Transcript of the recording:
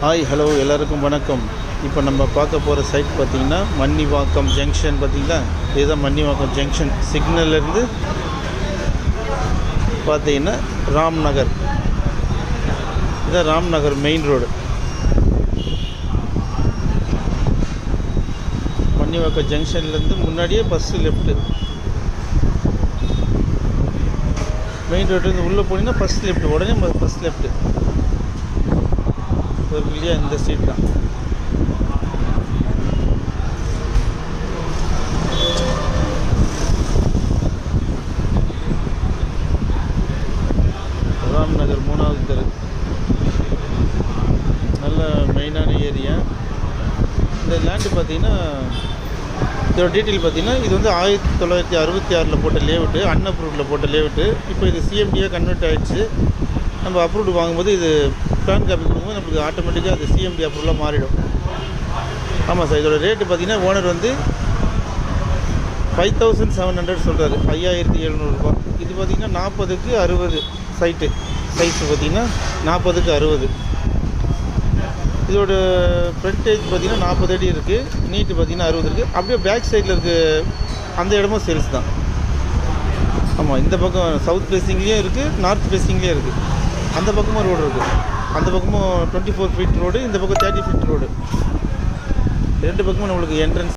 Hi hello எல்லாருக்கும் வணக்கம். இப்போ நம்ம பார்க்க போகிற சைட் பார்த்திங்கன்னா மன்னிவாக்கம் ஜங்ஷன். பார்த்திங்கன்னா இதுதான் மன்னிவாக்கம் ஜங்ஷன். சிக்னல்லேருந்து பார்த்திங்கன்னா ராம்நகர், இதுதான் ராம்நகர் மெயின் ரோடு. மன்னிவாக்கம் ஜங்ஷன்லேருந்து முன்னாடியே பஸ்ஸு லெஃப்ட்டு. மெயின் ரோட்லேருந்து உள்ளே போனீங்கன்னா ஃபஸ்ட் லெஃப்ட்டு, உடனே ஃபஸ்ட் லெஃப்ட்டு இல்லையா, இந்த ஸ்ட்ரீட் தான். ராம்நகர் 3வது தெரு, நல்ல மெயினான ஏரியா. இந்த லேண்டு பார்த்திங்கன்னா இதோட டீட்டெயில் பார்த்திங்கன்னா இது வந்து 1966 போட்ட லேஅவுட்டு, அன்அப்ரூவ்டில் போட்ட லேஅவுட்டு. இப்போ இது சிஎம்டியாக கன்வெர்ட் ஆகிடுச்சு. நம்ம அப்ரூவ்டு வாங்கும்போது இது பிளான் காப்பி கொடுக்கும்போது நம்மளுக்கு ஆட்டோமேட்டிக்காக அது சிஎம்டி அப்ரூவலாக மாறிடும். ஆமாம் சார். இதோட ரேட்டு பார்த்திங்கன்னா ஓனர் வந்து 5700 சொல்கிறாரு, 5700 ரூபா. இது பார்த்திங்கன்னா 40க்கு 60 சைட்டு சைஸு பார்த்திங்கன்னா 40க்கு 60. இதோட ஃப்ரண்டேஜ் பார்த்திங்கன்னா 40 அடி இருக்குது, நீட்டு பார்த்திங்கன்னா 60 இருக்குது. அப்படியே பேக் சைடில் இருக்க அந்த இடமும் சேல்ஸ் தான். ஆமாம், இந்த பக்கம் சவுத் ஃபேஸிங்லேயும் இருக்குது, நார்த் ஃபேஸிங்லேயும் இருக்குது. அந்த பக்கமும் ரோடு இருக்குது. அந்த பக்கமும் 24 ஃபீட் ரோடு, இந்த பக்கம் 30 ஃபீட் ரோடு. ரெண்டு பக்கமும் நம்மளுக்கு என்ட்ரன்ஸ்